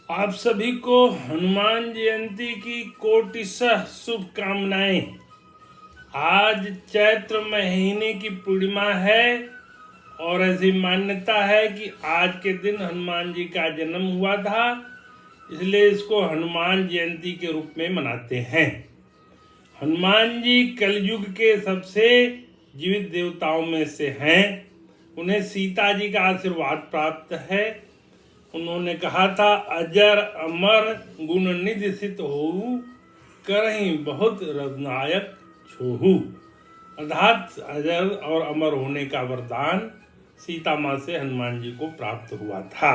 आप सभी को हनुमान जयंती की कोटिशः शुभकामनाएं। आज चैत्र महीने की पूर्णिमा है और ऐसी मान्यता है कि आज के दिन हनुमान जी का जन्म हुआ था, इसलिए इसको हनुमान जयंती के रूप में मनाते हैं। हनुमान जी कलयुग के सबसे जीवित देवताओं में से हैं। उन्हें सीता जी का आशीर्वाद प्राप्त है। उन्होंने कहा था, अजर अमर गुण निधि सित होऊ, करहीं बहुत रघुनायक छोहू। अर्थात अजर और अमर होने का वरदान सीता माँ से हनुमान जी को प्राप्त हुआ था।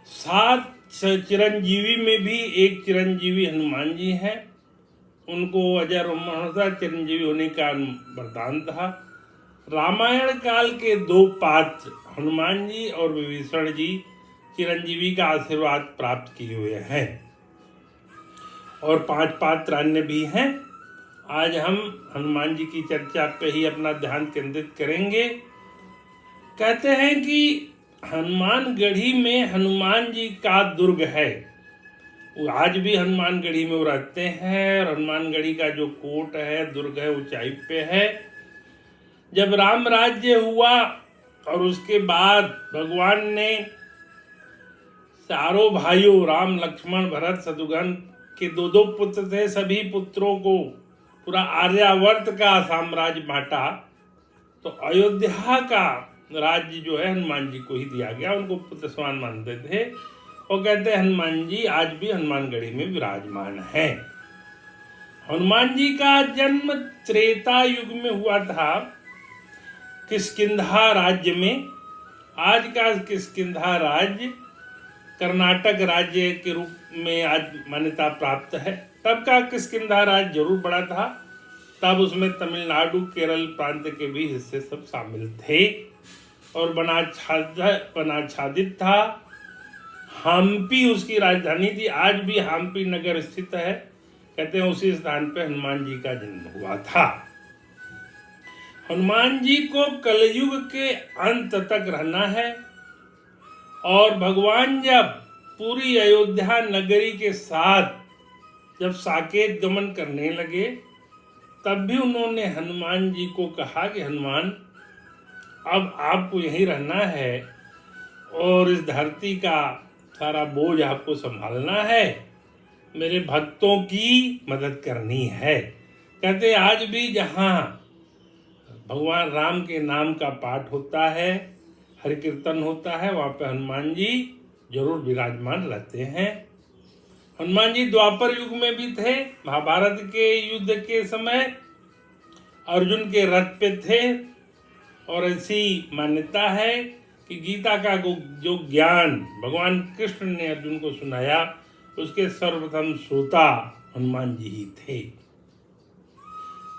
7 चिरंजीवी में भी एक चिरंजीवी हनुमान जी हैं। उनको अजर अमर चिरंजीवी होने का वरदान था। रामायण काल के 2 पात्र हनुमान जी और विभीषण जी चिरंजीवी का आशीर्वाद प्राप्त किए हुए हैं और 5 पात्र अन्य भी हैं। आज हम हनुमान जी की चर्चा पे ही अपना ध्यान केंद्रित करेंगे। कहते हैं कि हनुमानगढ़ी में हनुमान जी का दुर्ग है। वो आज भी हनुमानगढ़ी में वो रहते हैं और हनुमानगढ़ी का जो कोट है, दुर्ग है, ऊंचाई पे है। जब राम राज्य हुआ और उसके बाद भगवान ने चारों भाइयों राम, लक्ष्मण, भरत, शत्रुघ्न के 2 पुत्र थे, सभी पुत्रों को पूरा आर्यावर्त का साम्राज्य बांटा, तो अयोध्या का राज्य जो है हनुमान जी को ही दिया गया। उनको पुत्र समान मानते थे और कहते हैं हनुमान जी आज भी हनुमानगढ़ी में विराजमान है। हनुमान जी का जन्म त्रेता युग में हुआ था, किष्किंधा राज्य में। आज का किष्किंधा राज्य कर्नाटक राज्य के रूप में आज मान्यता प्राप्त है। तब का किष्किंधा राज्य जरूर बड़ा था। तब उसमें तमिलनाडु, केरल प्रांत के भी हिस्से सब शामिल थे और वनाच्छादित था। हम्पी उसकी राजधानी थी। आज भी हम्पी नगर स्थित है। कहते हैं उसी स्थान पे हनुमान जी का जन्म हुआ था। हनुमान जी को कलयुग के अंत तक रहना है और भगवान जब पूरी अयोध्या नगरी के साथ जब साकेत गमन करने लगे, तब भी उन्होंने हनुमान जी को कहा कि हनुमान, अब आपको यहीं रहना है और इस धरती का सारा बोझ आपको संभालना है, मेरे भक्तों की मदद करनी है। कहते आज भी जहाँ भगवान राम के नाम का पाठ होता है, हरि कीर्तन होता है, वहाँ पे हनुमान जी जरूर विराजमान रहते हैं। हनुमान जी द्वापर युग में भी थे। महाभारत के युद्ध के समय अर्जुन के रथ पे थे और ऐसी मान्यता है कि गीता का जो ज्ञान भगवान कृष्ण ने अर्जुन को सुनाया, उसके सर्वप्रथम श्रोता हनुमान जी ही थे।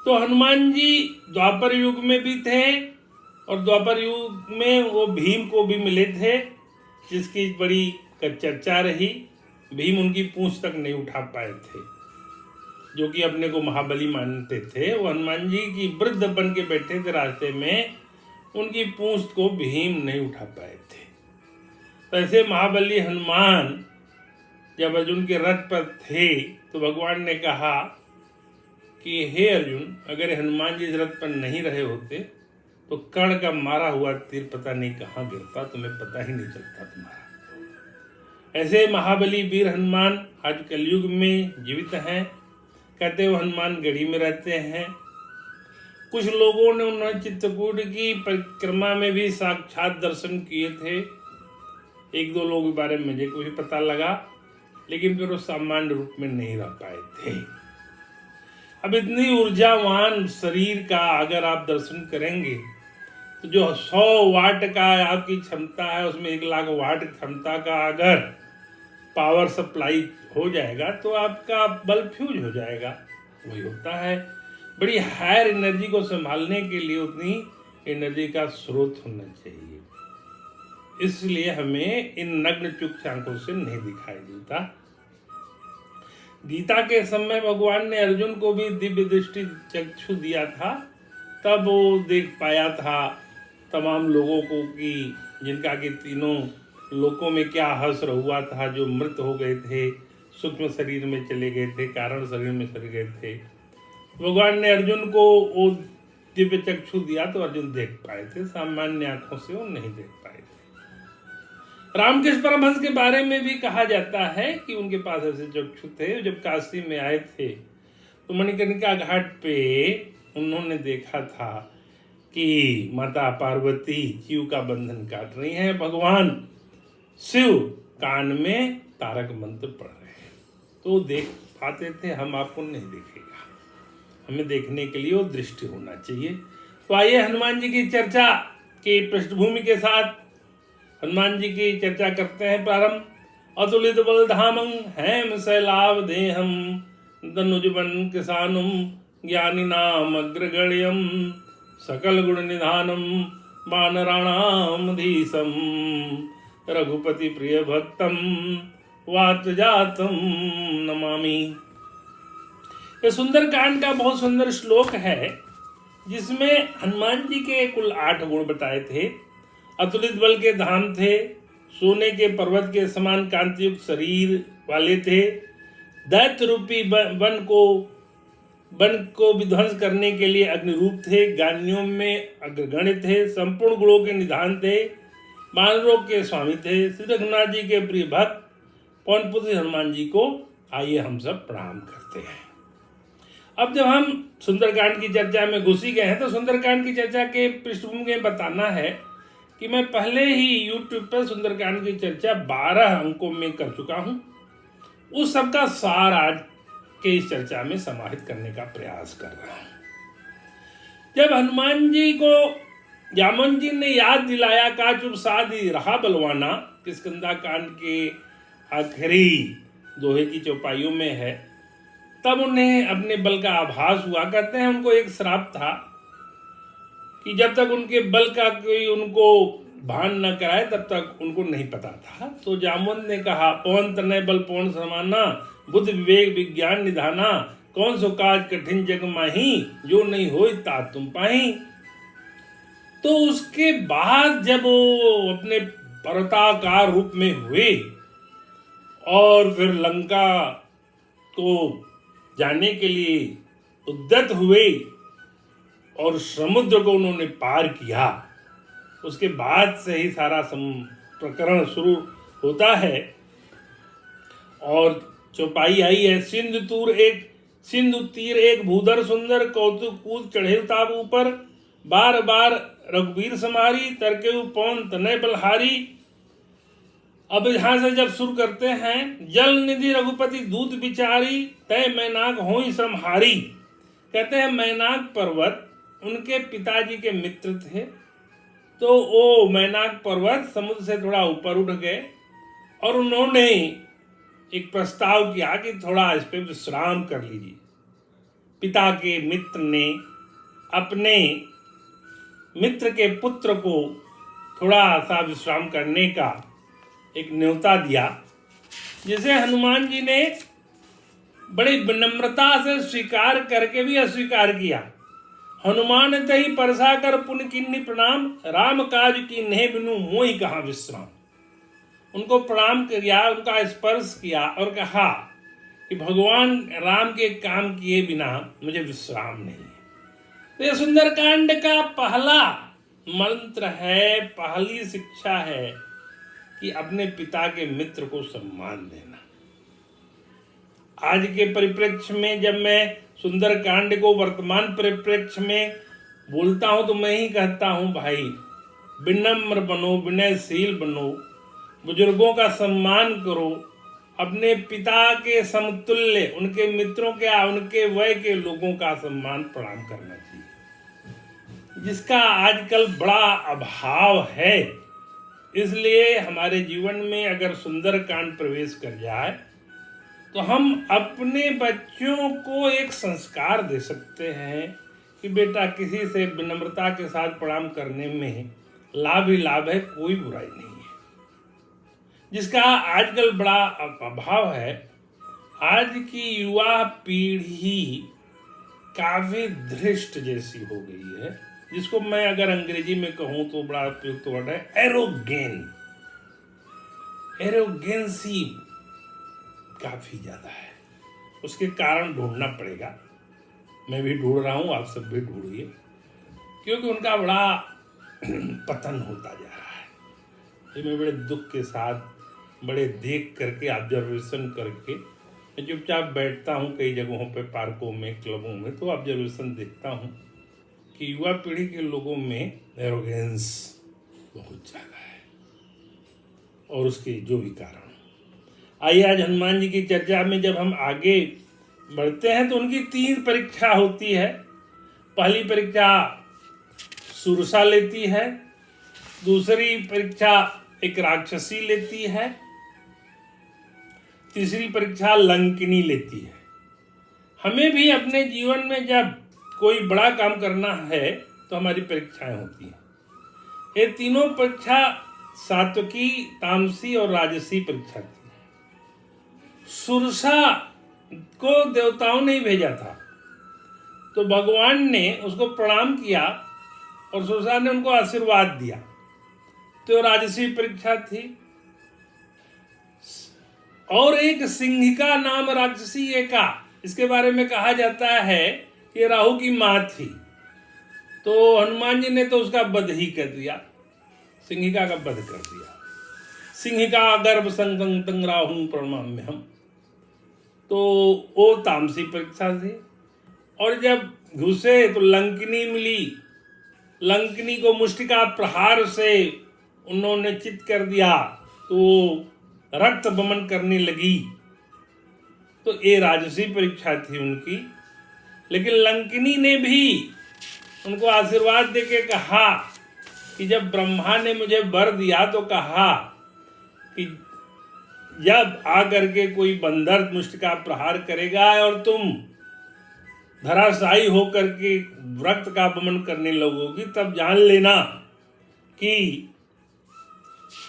तो हनुमान जी द्वापर युग में भी थे और द्वापर युग में वो भीम को भी मिले थे, जिसकी बड़ी चर्चा रही। भीम उनकी पूंछ तक नहीं उठा पाए थे, जो कि अपने को महाबली मानते थे। वो हनुमान जी की वृद्ध बन के बैठे थे रास्ते में, उनकी पूंछ को भीम नहीं उठा पाए थे। तो ऐसे महाबली हनुमान जब अर्जुन के रथ पर थे तो भगवान ने कहा कि हे अर्जुन, अगर हनुमान जी इस रथ पर नहीं रहे होते तो कर्ण का मारा हुआ तीर पता नहीं कहाँ गिरता, तुम्हें पता ही नहीं चलता तुम्हारा। ऐसे महाबली वीर हनुमान आज कलयुग में जीवित हैं। कहते वो हनुमानगढ़ी में रहते हैं। कुछ लोगों ने उन्हें चित्रकूट की परिक्रमा में भी साक्षात दर्शन किए थे। 1-2 लोगों के बारे में मुझे को भी पता लगा, लेकिन फिर वो सामान्य रूप में नहीं रह पाए थे। अब इतनी ऊर्जावान शरीर का अगर आप दर्शन करेंगे तो जो 100 वाट का आपकी क्षमता है, उसमें 1 लाख वाट क्षमता का अगर पावर सप्लाई हो जाएगा तो आपका बल्ब फ्यूज हो जाएगा। वही होता है, बड़ी हायर एनर्जी को संभालने के लिए उतनी एनर्जी का स्रोत होना चाहिए। इसलिए हमें इन नग्न चुक्ष आंखों से नहीं दिखाई देता। गीता के समय भगवान ने अर्जुन को भी दिव्य दृष्टि चक्षु दिया था, तब वो देख पाया था तमाम लोगों को कि जिनका कि तीनों लोकों में क्या हश्र हुआ था, जो मृत हो गए थे, सूक्ष्म शरीर में चले गए थे, कारण शरीर में चले गए थे। भगवान ने अर्जुन को वो दिव्य चक्षु दिया तो अर्जुन देख पाए थे, सामान्य आंखों से वो नहीं देख पाए थे। रामकृष्ण परमहंस के बारे में भी कहा जाता है कि उनके पास ऐसे चक्षु थे। जब काशी में आए थे तो मणिकर्णिका घाट पे उन्होंने देखा था कि माता पार्वती जीव का बंधन काट रही हैं, भगवान शिव कान में तारक मंत्र पढ़ रहे हैं, तो देख पाते थे। हम आपको नहीं देखेगा, हमें देखने के लिए वो दृष्टि होना चाहिए। तो आइए हनुमान जी की चर्चा की पृष्ठभूमि के साथ हनुमान जी की चर्चा करते हैं प्रारंभ। अतुलित बल धामं हेम शैलाव देहम धनुजवन किसानुम ज्ञानी नाम अग्रगण्यम सकल गुण निधानम वानराणाम धीसम रघुपति प्रिय भक्तम वातजातम नमामि। ये सुंदरकांड का बहुत सुंदर श्लोक है जिसमें हनुमान जी के कुल 8 गुण बताए थे। अतुलित बल के धाम थे, सोने के पर्वत के समान कांतियुक्त शरीर वाले थे, दैत्य रूपी वन को विध्वंस करने के लिए अग्निरूप थे, ज्ञानियों में अग्रगण्य थे, संपूर्ण गुणों के निधान थे, वानरों के स्वामी थे, श्री रघुनाथ जी के प्रिय भक्त पवन पुत्र हनुमान जी को आइए हम सब प्रणाम करते हैं। अब जब हम सुंदरकांड की चर्चा में घुस ही गए हैं तो सुंदरकांड की चर्चा के पृष्ठभूमि में बताना है कि मैं पहले ही YouTube पर सुंदरकांड की चर्चा 12 अंकों में कर चुका हूं। उस सब का सार आज के इस चर्चा में समाहित करने का प्रयास कर रहा हूं। जब हनुमान जी को जामन जी ने याद दिलाया का चुप साधी रहा बलवाना, किष्किंधा कांड के आखिरी दोहे की चौपाइयों में है, तब उन्हें अपने बल का आभास हुआ। कहते हैं उनको एक श्राप था कि जब तक उनके बल का कोई उनको भान न कराए तब तक उनको नहीं पता था। तो जामवंत ने कहा, पवन तनय बल पवन समाना, बुद्ध विवेक विज्ञान निधाना, कौन सो काज कठिन जग माही, जो नहीं होई ता तुम पाही। तो उसके बाद जब वो अपने पर्वताकार रूप में हुए और फिर लंका को जाने के लिए उद्यत हुए और समुद्र को उन्होंने पार किया, उसके बाद से ही सारा प्रकरण शुरू होता है। और चौपाई आई है, सिंधु तीर एक भूधर सुंदर, कौतुक कूद चढ़े ताब ऊपर, बार बार रघुवीर समारी, तरके पवन तनय बलहारी। अब यहां से जब शुरू करते हैं, जल निधि रघुपति दूत बिचारी, तय मैनाक होई समहारी। कहते हैं मैनाक पर्वत उनके पिताजी के मित्र थे, तो वो मैनाक पर्वत समुद्र से थोड़ा ऊपर उठ गए और उन्होंने एक प्रस्ताव किया कि थोड़ा इस पे विश्राम कर लीजिए। पिता के मित्र ने अपने मित्र के पुत्र को थोड़ा सा विश्राम करने का एक न्योता दिया, जिसे हनुमान जी ने बड़ी विनम्रता से स्वीकार करके भी अस्वीकार किया। हनुमान तही परसा कर पुन किन्नी प्रणाम, राम काज की नेह बिनु मोहि कहाँ विश्राम। उनको प्रणाम किया, उनका स्पर्श किया और कहा कि भगवान राम के काम किए बिना मुझे विश्राम नहीं है। तो ये सुंदरकांड का पहला मंत्र है, पहली शिक्षा है कि अपने पिता के मित्र को सम्मान देना। आज के परिप्रेक्ष्य में जब मैं सुंदरकांड को वर्तमान परिप्रेक्ष्य में बोलता हूं तो मैं ही कहता हूं, भाई विनम्र बनो, विनयशील बनो, बुजुर्गों का सम्मान करो, अपने पिता के समतुल्य उनके मित्रों के उनके वय के लोगों का सम्मान प्रणाम करना चाहिए, जिसका आजकल बड़ा अभाव है। इसलिए हमारे जीवन में अगर सुंदरकांड प्रवेश कर जाए तो हम अपने बच्चों को एक संस्कार दे सकते हैं कि बेटा किसी से विनम्रता के साथ प्रणाम करने में लाभ ही लाभ है, कोई बुराई नहीं है, जिसका आजकल बड़ा अभाव है। आज की युवा पीढ़ी काफी धृष्ट जैसी हो गई है, जिसको मैं अगर अंग्रेजी में कहूं तो बड़ा उपयुक्त वर्ड है एरोगेंट। एरोगेंसी काफी ज्यादा है। उसके कारण ढूंढना पड़ेगा, मैं भी ढूंढ रहा हूं, आप सब भी ढूंढिए, क्योंकि उनका बड़ा पतन होता जा रहा है। ये मैं बड़े दुख के साथ, बड़े देख करके, ऑब्जर्वेशन करके, मैं चुपचाप बैठता हूँ कई जगहों पे, पार्कों में, क्लबों में, तो ऑब्जर्वेशन देखता हूँ कि युवा पीढ़ी के लोगों में एरोगेंस बहुत ज़्यादा है, और उसके जो भी कारण। आइए आज हनुमान जी की चर्चा में जब हम आगे बढ़ते हैं तो उनकी 3 परीक्षा होती है। पहली परीक्षा सुरसा लेती है, दूसरी परीक्षा एक राक्षसी लेती है, तीसरी परीक्षा लंकिनी लेती है। हमें भी अपने जीवन में जब कोई बड़ा काम करना है तो हमारी परीक्षाएं होती हैं। ये तीनों परीक्षा सात्विकी, तामसी और राजसी परीक्षा थी। सुरसा को देवताओं ने ही भेजा था, तो भगवान ने उसको प्रणाम किया और सुरसा ने उनको आशीर्वाद दिया, तो राजसी परीक्षा थी। और एक सिंहिका नाम राक्षसी एका, इसके बारे में कहा जाता है कि राहु की मां थी, तो हनुमान जी ने तो उसका वध ही कर दिया, सिंहिका का वध कर दिया। सिंहिका गर्भ संगं राहु प्रणमाम्य हम, तो वो तामसी परीक्षा थी। और जब घुसे तो लंकिनी मिली, लंकिनी को मुष्टिका प्रहार से उन्होंने चित कर दिया, तो रक्त बमन करने लगी, तो ये राजसी परीक्षा थी उनकी। लेकिन लंकिनी ने भी उनको आशीर्वाद देके कहा कि जब ब्रह्मा ने मुझे वर दिया तो कहा कि जब आकर के कोई बंदर मुष्टिका प्रहार करेगा और तुम धराशायी होकर के रक्त का बमन करने लगोगी, तब जान लेना कि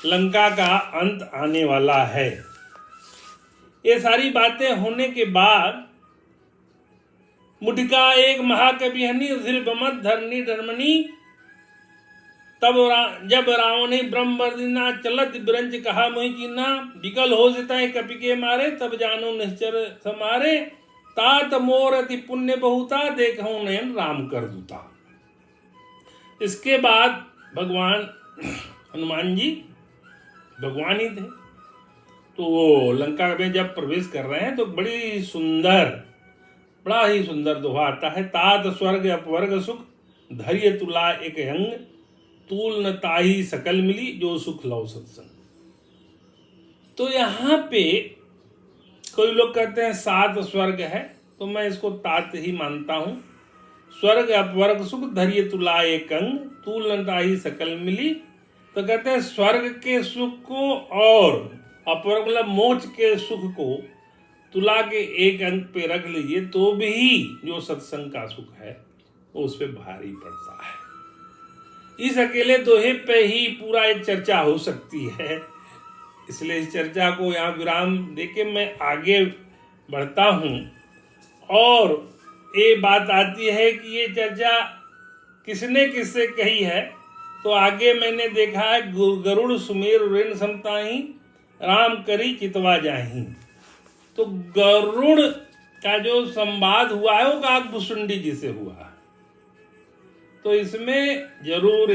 लंका का अंत आने वाला है। ये सारी बातें होने के बाद मुटिका एक महाकवि हनी धीरबमत धरनी धर्मनी, तब जब रावण ने ब्रह्म वर्दिना चलत ब्रंज कहा मोहि कीना, विकल हो जिताए कपि के मारे, तब जानो निश्चर समारे, तात मोर अति पुण्य बहुता, देखूं नयन राम कर दूता। इसके बाद भगवान हनुमान जी भगवान ही थे, तो वो लंका में जब प्रवेश कर रहे हैं तो बड़ा ही सुंदर दोहा आता है। तात स्वर्ग अपवर्ग सुख, धैर्य तुला एक अंग, तूल न ताही सकल मिली, जो सुख लव सत्संग। तो यहाँ पे कोई लोग कहते हैं 7 स्वर्ग है, तो मैं इसको तात ही मानता हूँ। स्वर्ग अपवर्ग सुख, धैर्य तुला एक अंग, तूल न ताही सकल मिली। तो कहते हैं स्वर्ग के सुख को और अपवर्ग मतलब मोक्ष के सुख को तुला के एक अंक पे रख लीजिए तो भी जो सत्संग का सुख है वो उस पर भारी पड़ता है। इस अकेले दोहे पे ही पूरा एक चर्चा हो सकती है, इसलिए इस चर्चा को यहाँ विराम देके मैं आगे बढ़ता हूँ। और ये बात आती है कि ये चर्चा किसने किससे कही है, तो आगे मैंने देखा है गरुड़ सुमेर ऋण समताही, राम करी चितवा जाही। तो गरुड़ का जो संवाद हुआ है वो काकभुसुंडी जी से हुआ, तो इसमें जरूर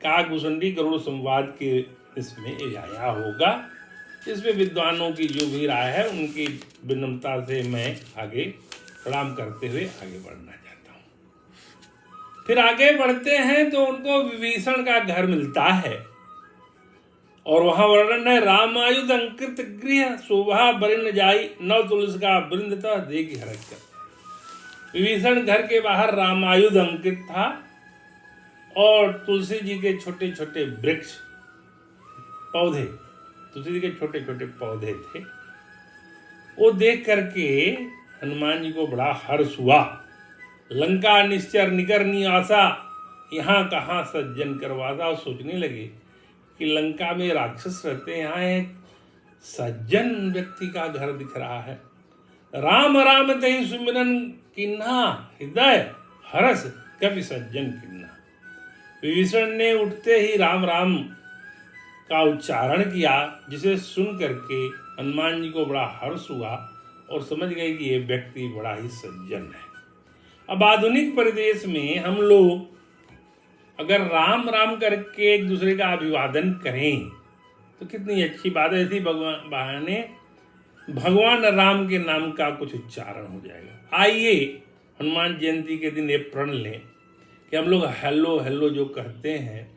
काकभुसुंडी गरुड़ संवाद के इसमें आया होगा। इसमें विद्वानों की जो भी राय है उनकी विनम्रता से मैं आगे प्रणाम करते हुए आगे बढ़ना चाहता हूँ। फिर आगे बढ़ते हैं तो उनको विभीषण का घर मिलता है और वहां वर्णन है रामायुध अंकृत गृह, शोभा बरिन जाई, नव तुलसी का वृंदता देख हरक कर। विभीषण घर के बाहर रामायुध अंकित था और तुलसी जी के छोटे छोटे वृक्ष पौधे, तुलसी जी के छोटे छोटे पौधे थे। वो देख करके हनुमान जी को बड़ा हर्ष हुआ। लंका निश्चर निकर निवासा, यहाँ कहाँ सज्जन करवासा। और सोचने लगे कि लंका में राक्षस रहते हैं, यहाँ एक सज्जन व्यक्ति का घर दिख रहा है। राम राम तहि सुमिरन किन्हा, हृदय हरस कवि सज्जन किन्हा। विभीषण ने उठते ही राम राम का उच्चारण किया, जिसे सुन करके हनुमान जी को बड़ा हर्ष हुआ और समझ गए कि ये व्यक्ति बड़ा ही सज्जन है। अब आधुनिक परिदेश में हम लोग अगर राम राम करके एक दूसरे का अभिवादन करें तो कितनी अच्छी बात है। इसी बहाने भगवान राम के नाम का कुछ उच्चारण हो जाएगा। आइए हनुमान जयंती के दिन ये प्रण लें कि हम लोग हेलो हेलो जो कहते हैं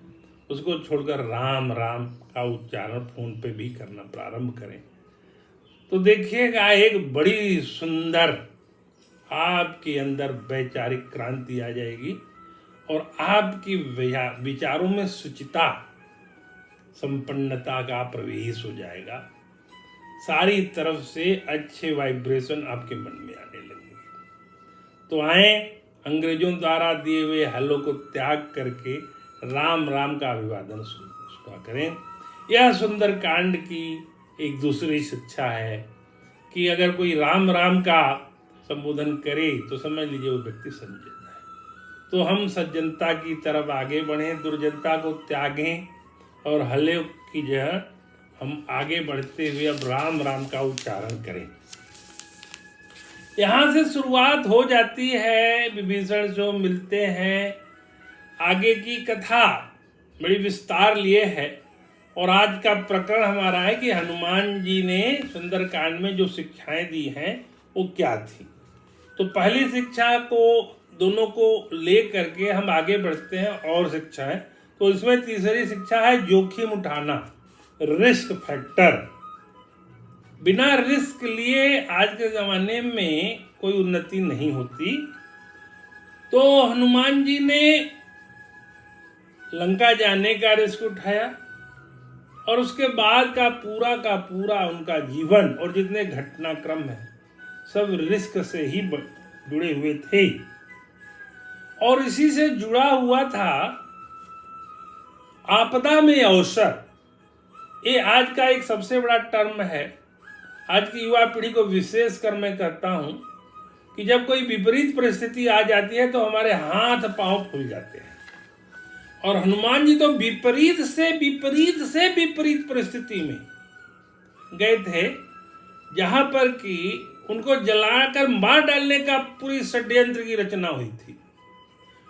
उसको छोड़कर राम राम का उच्चारण फोन पे भी करना प्रारंभ करें। तो देखिएगा एक बड़ी सुंदर आपके अंदर वैचारिक क्रांति आ जाएगी और आपकी विचारों में सुचिता संपन्नता का प्रवेश हो जाएगा। सारी तरफ से अच्छे वाइब्रेशन आपके मन में आने लगेंगे। तो आए अंग्रेजों द्वारा दिए हुए हेलो को त्याग करके राम राम का अभिवादन शुरू करें। यह सुंदर कांड की एक दूसरी शिक्षा है कि अगर कोई राम राम का संबोधन करे तो समझ लीजिए वो व्यक्ति सज्जन है। तो हम सज्जनता की तरफ आगे बढ़ें, दुर्जनता को त्यागें और हल्ले की जगह हम आगे बढ़ते हुए अब राम राम का उच्चारण करें। यहाँ से शुरुआत हो जाती है। विभीषण जो मिलते हैं, आगे की कथा बड़ी विस्तार लिए है और आज का प्रकरण हमारा है कि हनुमान जी ने सुंदरकांड में जो शिक्षाएं दी हैं वो क्या थी। तो पहली शिक्षा को दोनों को ले करके हम आगे बढ़ते हैं और शिक्षाएं। तो इसमें तीसरी शिक्षा है जोखिम उठाना, रिस्क फैक्टर। बिना रिस्क लिए आज के जमाने में कोई उन्नति नहीं होती। तो हनुमान जी ने लंका जाने का रिस्क उठाया और उसके बाद का पूरा उनका जीवन और जितने घटनाक्रम है सब रिस्क से ही जुड़े हुए थे। और इसी से जुड़ा हुआ था आपदा में अवसर। ये आज का एक सबसे बड़ा टर्म है। आज की युवा पीढ़ी को विशेष कर मैं कहता हूं कि जब कोई विपरीत परिस्थिति आ जाती है तो हमारे हाथ पांव फूल जाते हैं। और हनुमान जी तो विपरीत से विपरीत परिस्थिति में गए थे, जहां पर कि उनको जलाकर मार डालने का पूरी षड्यंत्र की रचना हुई थी।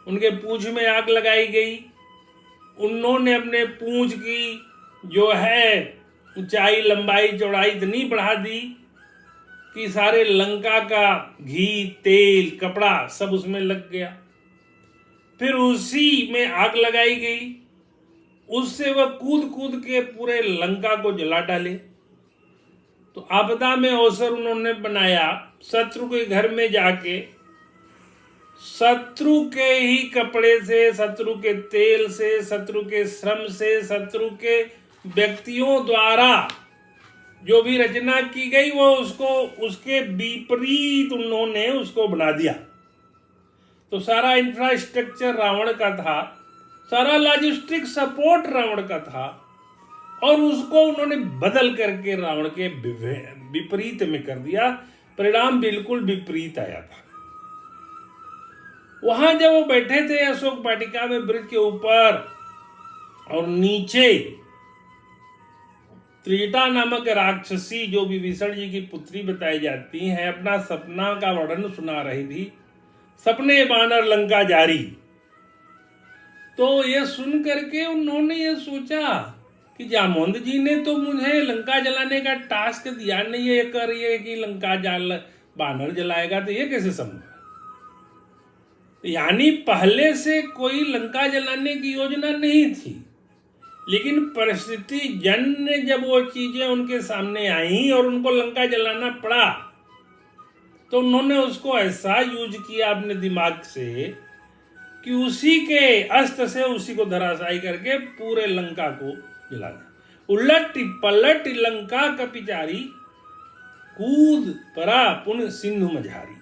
उनके पूंछ में आग लगाई गई। उन्होंने अपने पूंछ की जो है ऊंचाई लंबाई चौड़ाई इतनी बढ़ा दी कि सारे लंका का घी तेल कपड़ा सब उसमें लग गया। फिर उसी में आग लगाई गई, उससे वह कूद के पूरे लंका को जला डाले। तो आपदा में अवसर उन्होंने बनाया शत्रु के घर में जाके शत्रु के ही कपड़े से, शत्रु के तेल से, शत्रु के श्रम से, शत्रु के व्यक्तियों द्वारा जो भी रचना की गई वो उसको उसके विपरीत उन्होंने उसको बना दिया। तो सारा इंफ्रास्ट्रक्चर रावण का था, सारा लॉजिस्टिक सपोर्ट रावण का था और उसको उन्होंने बदल करके रावण के विपरीत में कर दिया। परिणाम बिल्कुल विपरीत आया था। वहां जब वो बैठे थे अशोक वाटिका में ब्रिज के ऊपर और नीचे त्रिजटा नामक राक्षसी जो विभीषण जी की पुत्री बताई जाती है अपना सपना का वर्णन सुना रही थी। सपने बानर लंका जारी। तो ये सुन करके उन्होंने ये सोचा कि जामवंत जी ने तो मुझे लंका जलाने का टास्क दिया नहीं है, ये कर रही है कि लंका बानर जलाएगा, तो ये कैसे संभव। यानी पहले से कोई लंका जलाने की योजना नहीं थी, लेकिन परिस्थिति जन्य जब वो चीजें उनके सामने आई और उनको लंका जलाना पड़ा तो उन्होंने उसको ऐसा यूज किया अपने दिमाग से कि उसी के अस्त्र से उसी को धराशायी करके पूरे लंका को जला दिया। उलट पलट लंका कपिचारी, कूद परा पुन सिंधु मझारी।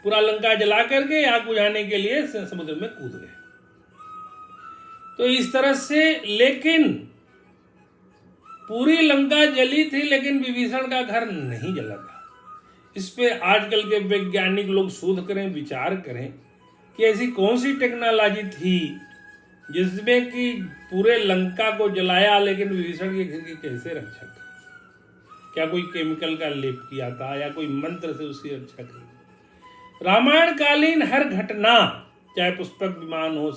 पूरा लंका जला करके आग बुझाने के लिए समुद्र में कूद गए। तो इस तरह से, लेकिन पूरी लंका जली थी लेकिन विभीषण का घर नहीं जला था। इस पे आजकल के वैज्ञानिक लोग शोध करें, विचार करें कि ऐसी कौन सी टेक्नोलॉजी थी जिसमें कि पूरे लंका को जलाया, लेकिन विभीषण की घर की कैसे रक्षा कर? क्या कोई केमिकल का लेप किया था या कोई मंत्र से उसकी रक्षा की? रामायण कालीन हर घटना, चाहे पुष्पक विमान हो,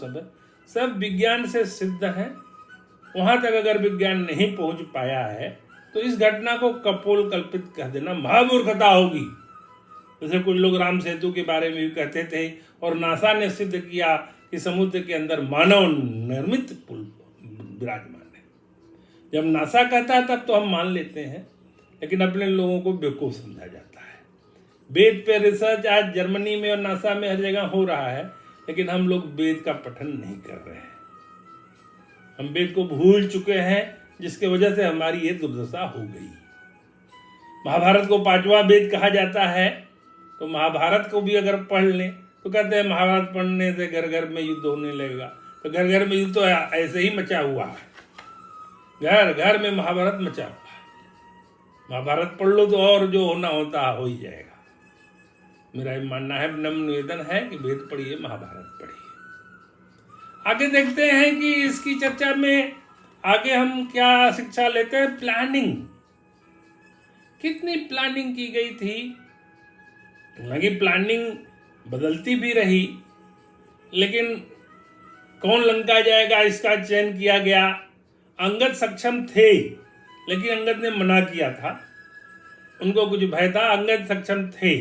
सब विज्ञान से सिद्ध है। वहां तक अगर विज्ञान नहीं पहुंच पाया है तो इस घटना को कपोल कल्पित कह देना महामूर्खता होगी। जैसे कुछ लोग राम सेतु के बारे में भी कहते थे और नासा ने सिद्ध किया कि समुद्र के अंदर मानव निर्मित पुल विराजमान है। जब नासा कहता है तब तो हम मान लेते हैं, लेकिन अपने लोगों को बेवकूफ समझा जाता है। वेद पे रिसर्च आज जर्मनी में और नासा में हर जगह हो रहा है, लेकिन हम लोग वेद का पठन नहीं कर रहे हैं। हम वेद को भूल चुके हैं, जिसके वजह से हमारी ये दुर्दशा हो गई। महाभारत को पांचवा वेद कहा जाता है, तो महाभारत को भी अगर पढ़ लें तो कहते हैं महाभारत पढ़ने से घर घर में युद्ध होने लगेगा। तो घर घर में युद्ध तो ऐसे ही मचा हुआ है, घर घर में महाभारत मचा हुआ है। महाभारत पढ़ लो तो और जो होना होता हो ही जाएगा। मेरा ये मानना है, नम्र निवेदन है कि वेद पढ़िए, महाभारत पढ़िए। आगे देखते हैं कि इसकी चर्चा में आगे हम क्या शिक्षा लेते हैं। प्लानिंग, कितनी प्लानिंग की गई थी। हालांकि प्लानिंग बदलती भी रही, लेकिन कौन लंका जाएगा इसका चयन किया गया। अंगद सक्षम थे, लेकिन अंगद ने मना किया था, उनको कुछ भय था। अंगद सक्षम थे,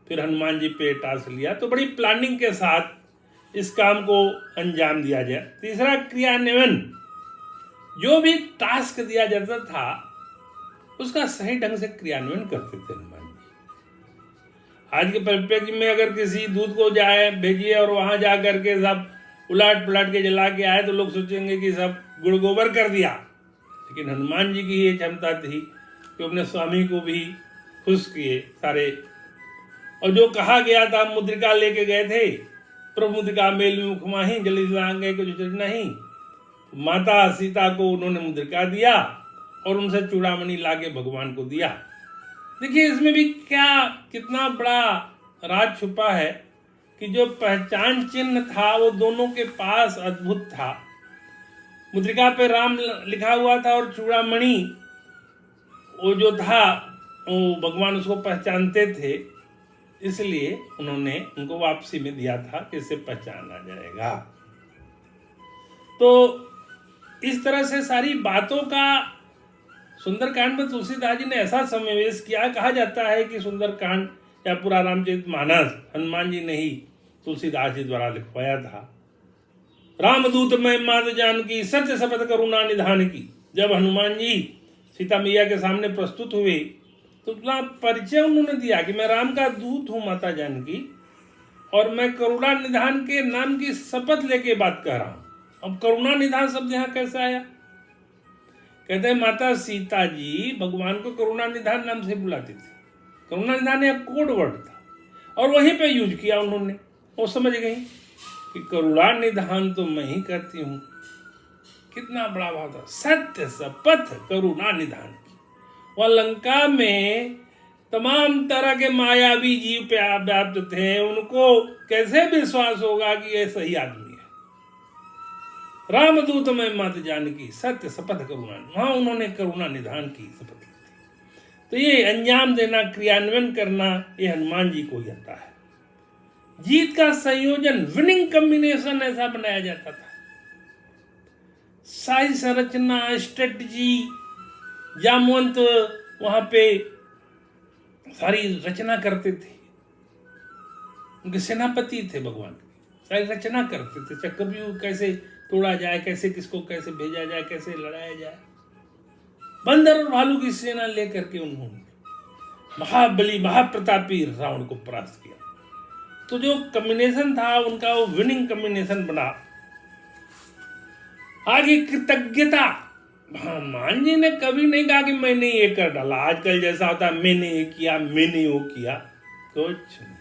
फिर हनुमान जी पे टास्क लिया, तो बड़ी प्लानिंग के साथ इस काम को अंजाम दिया जाए। तीसरा, क्रियान्वयन, जो भी टास्क दिया जाता था उसका सही ढंग से क्रियान्वयन करते थे हनुमान जी। आज के परिप्रेक्ष्य में अगर किसी दूध को जाए भेजिए और वहां जा करके सब उलट पलट के जला के आए तो लोग सोचेंगे कि सब गुड़ गोबर कर दिया, लेकिन हनुमान जी की ये क्षमता थी कि अपने स्वामी को भी खुश किए सारे। और जो कहा गया था, मुद्रिका लेके गए थे, प्रभु मुद्रिका मेल मुख माही, जल्दी लाएंगे कुछ नहीं। माता सीता को उन्होंने मुद्रिका दिया और उनसे चूड़ामणि लाके भगवान को दिया। देखिए इसमें भी क्या कितना बड़ा राज छुपा है कि जो पहचान चिन्ह था वो दोनों के पास अद्भुत था। मुद्रिका पे राम लिखा हुआ था और चूड़ामणि वो जो था वो भगवान उसको पहचानते थे, इसलिए उन्होंने उनको वापसी में दिया था कि इससे पहचाना जाएगा। तो इस तरह से सारी बातों का सुंदरकांड में तुलसीदास जी ने ऐसा समावेश किया। कहा जाता है कि सुंदरकांड या पूरा रामचरितमानस हनुमान जी ने ही तुलसीदास जी द्वारा लिखवाया था। रामदूत मैं मात जानकी, सत्य शपथ करुणा निधान की। जब हनुमान जी सीता मैया के सामने प्रस्तुत हुए तो उतना परिचय उन्होंने दिया कि मैं राम का दूत हूं माता जानकी, और मैं करुणा निधान के नाम की शपथ लेके बात कर रहा हूं। अब करुणा निधान शब्द यहाँ कैसे आया? कहते हैं माता सीता जी भगवान को करुणा निधान नाम से बुलाती थी। करुणा निधान एक कोड वर्ड था और वहीं पे यूज किया उन्होंने। वो समझ गई कि करुणा निधान तो मैं ही करती हूँ। कितना बड़ा बात है, सत्य शपथ करुणा निधान की। वह लंका में तमाम तरह के मायावी जीव पे व्याप्त थे, उनको कैसे विश्वास होगा कि ये सही आदमी है। रामदूत में मत जानकी, सत्य शपथ करुणा, वहां उन्होंने करुणा निधान की शपथ ली थी। तो ये अंजाम देना, क्रियान्वयन करना, ये हनुमान जी को ही आता है। जीत का संयोजन, विनिंग कॉम्बिनेशन ऐसा बनाया जाता था। सारी संरचना, स्ट्रेटजी, जामवंत वहां पे सारी रचना करते थे। उनके सेनापति थे भगवान, सारी रचना करते थे। चक्रव्यूह कैसे तोड़ा जाए, कैसे किसको कैसे भेजा जाए, कैसे लड़ाया जाए। बंदर और भालू की सेना लेकर के उन्होंने महाबली महाप्रतापी रावण को परास्त किया। तो जो कॉम्बिनेशन था उनका, वो विनिंग कॉम्बिनेशन बना। आगे कृतज्ञता, हनुमान जी ने कभी नहीं कहा कि मैंने ये कर डाला। आजकल जैसा होता है मैंने ये किया, मैंने वो किया, कुछ नहीं।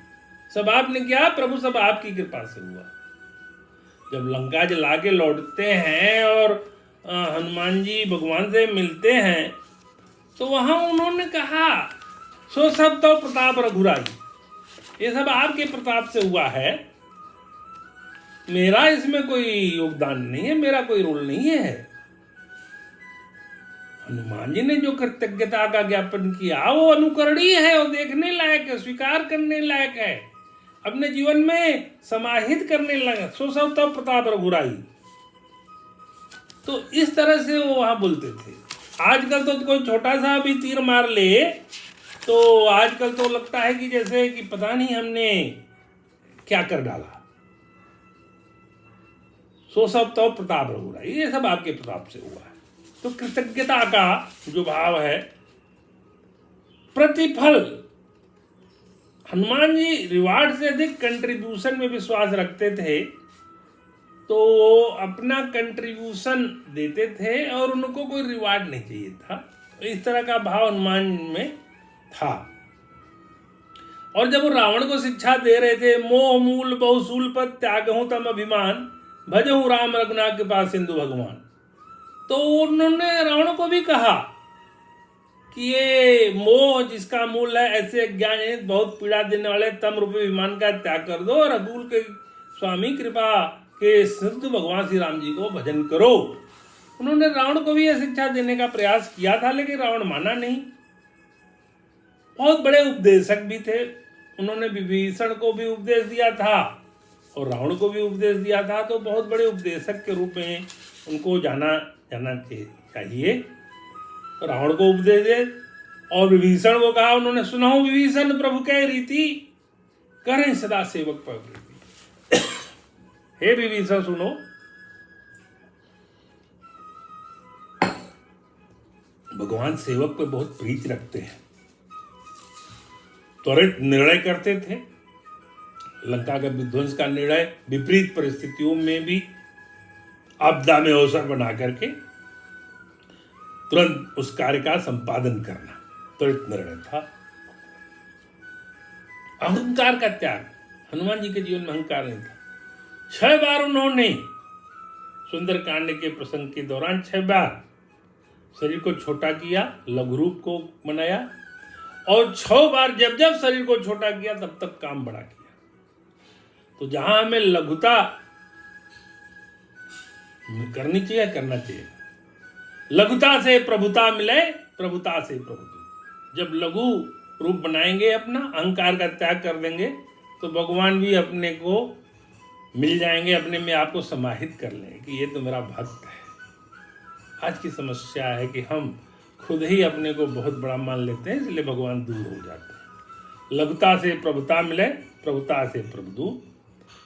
सब आपने किया प्रभु, सब आपकी कृपा से हुआ। जब लंका जला के लौटते हैं और हनुमान जी भगवान से मिलते हैं तो वहां उन्होंने कहा सो सब तो प्रताप रघुराई, ये सब आपके प्रताप से हुआ है। मेरा इसमें कोई योगदान नहीं है, मेरा कोई रोल नहीं है। हनुमान जी ने जो कृतज्ञता का ज्ञापन किया वो अनुकरणीय है और देखने लायक है, स्वीकार करने लायक है, अपने जीवन में समाहित करने लायक। सो सब तब प्रताप रघुराई। तो इस तरह से वो वहां बोलते थे। आजकल तो कोई छोटा सा भी तीर मार ले तो आजकल तो लगता है कि जैसे कि पता नहीं हमने क्या कर डाला। सो सब तो प्रताप रघुराई, ये सब आपके प्रताप से हुआ है। तो कृतज्ञता का जो भाव है, प्रतिफल, हनुमान जी रिवार्ड से अधिक कंट्रीब्यूशन में विश्वास रखते थे। तो वो अपना कंट्रीब्यूशन देते थे और उनको कोई रिवार्ड नहीं चाहिए था। इस तरह का भाव हनुमान में था। और जब वो रावण को शिक्षा दे रहे थे, मोह मूल बहुसूल पर त्यागहूं तम अभिमान, भजहूं राम रघुनाथ के पास सिंधु भगवान। तो उन्होंने रावण को भी कहा कि ये मोह जिसका मूल है, ऐसे ज्ञान बहुत पीड़ा देने वाले तम रूपी अभिमान का त्याग कर दो, रघुकुल के स्वामी कृपा के सिंधु भगवान श्री राम जी को भजन करो। उन्होंने रावण को भी यह शिक्षा देने का प्रयास किया था, लेकिन रावण माना नहीं। बहुत बड़े उपदेशक भी थे। उन्होंने विभीषण को भी उपदेश दिया था और रावण को भी उपदेश दिया था। तो बहुत बड़े उपदेशक के रूप में उनको जाना चाहिए। रावण को उपदेश दे और विभीषण को कहा, उन्होंने सुनाओ विभीषण प्रभु कह रीति, करें सदा सेवक पर प्रीति। हे विभीषण सुनो, भगवान सेवक पे बहुत प्रीति रखते हैं। त्वरित निर्णय करते थे। लंका के विध्वंस का निर्णय विपरीत परिस्थितियों में भी आपदा में अवसर बना करके तुरंत उस कार्य का संपादन करना त्वरित निर्णय था। अहंकार का त्याग, हनुमान जी के जीवन में अहंकार नहीं था। 6 बार उन्होंने सुंदरकांड के प्रसंग के दौरान 6 बार शरीर को छोटा किया, लघु रूप को बनाया, और 6 बार जब जब शरीर को छोटा किया तब तक काम बड़ा किया। तो जहां हमें लघुता करनी चाहिए, करना चाहिए। लघुता से प्रभुता मिले, प्रभुता से प्रभुता। जब लघु रूप बनाएंगे, अपना अहंकार का त्याग कर देंगे, तो भगवान भी अपने को मिल जाएंगे, अपने में आपको समाहित कर लेंगे कि ये तो मेरा भक्त है। आज की समस्या है कि हम खुद ही अपने को बहुत बड़ा मान लेते हैं, इसलिए भगवान दूर हो जाते हैं। लघुता से प्रभुता मिले, प्रभुता से प्रभुदू।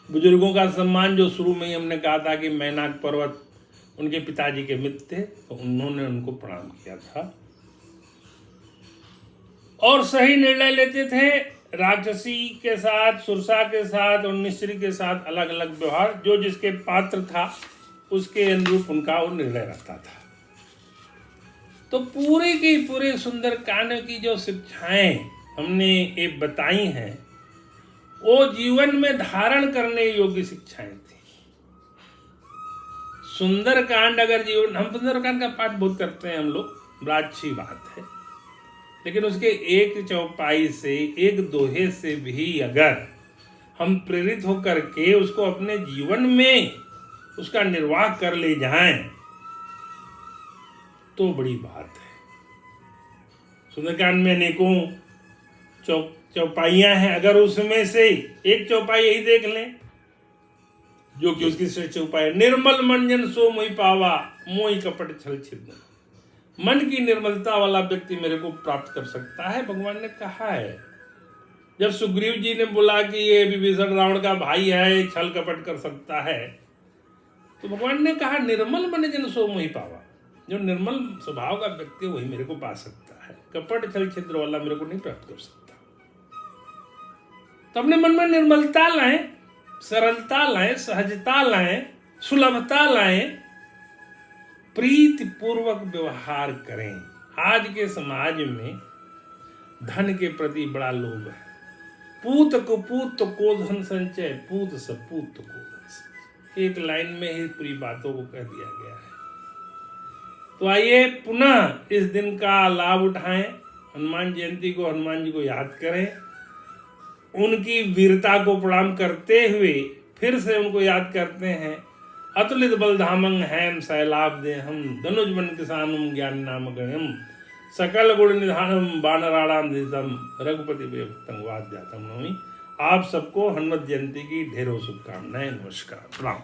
बुजुर्गों का सम्मान, जो शुरू में ही हमने कहा था कि मैनाक पर्वत उनके पिताजी के मित्र थे, तो उन्होंने उनको प्रणाम किया था। और सही निर्णय लेते थे। राक्षसी के साथ, सुरसा के साथ और निश्चरी के साथ अलग अलग व्यवहार, जो जिसके पात्र था उसके अनुरूप उनका वो निर्णय रहता था। तो पूरी की पूरी सुंदरकांड की जो शिक्षाएं हमने ये बताई हैं, वो जीवन में धारण करने योग्य शिक्षाएं थी। सुंदरकांड अगर जीवन, हम सुंदरकांड का पाठ बहुत करते हैं हम लोग, बड़ा अच्छी बात है, लेकिन उसके एक चौपाई से, एक दोहे से भी अगर हम प्रेरित होकर के उसको अपने जीवन में उसका निर्वाह कर ले जाएं तो बड़ी बात है। सुंदरकांड में अनेकों चौपाइयां हैं, अगर उसमें से एक चौपाई यही देख लें जो कि उसकी श्रेष्ठ चौपाई, निर्मल मन जन सो मोहि पावा, मोहि कपट छल छिद्र। मन की निर्मलता वाला व्यक्ति मेरे को प्राप्त कर सकता है, भगवान ने कहा है। जब सुग्रीव जी ने बोला कि ये विभीषण रावण का भाई है, छल कपट कर सकता है, तो भगवान ने कहा निर्मल मन जन सो मोहि पावा। जो निर्मल स्वभाव का व्यक्ति वही मेरे को पा सकता है, कपट छल छिद्र वाला मेरे को नहीं प्राप्त कर सकता। तो अपने मन में निर्मलता लाएं, सरलता लाएं, सहजता लाएं, सुलभता लाएं, प्रीति पूर्वक व्यवहार करें। आज के समाज में धन के प्रति बड़ा लोभ है। पूत कुपूत को धन संचय, पूत सपूत को धन संचय। एक लाइन में ही पूरी बातों को कह दिया गया है। तो आइए पुनः इस दिन का लाभ उठाएं, हनुमान जयंती को, हनुमान जी को याद करें, उनकी वीरता को प्रणाम करते हुए फिर से उनको याद करते हैं। अतुलित बलधामं हैम सैलाब देहम धनुज बन किसानुम ज्ञान नाम गणम सकल गुण निधानम बानराणाम धीतम रघुपति भक्तं वाद्यातम नौमी। आप सबको हनुमत जयंती की ढेरों शुभकामनाएं। नमस्कार, प्रणाम।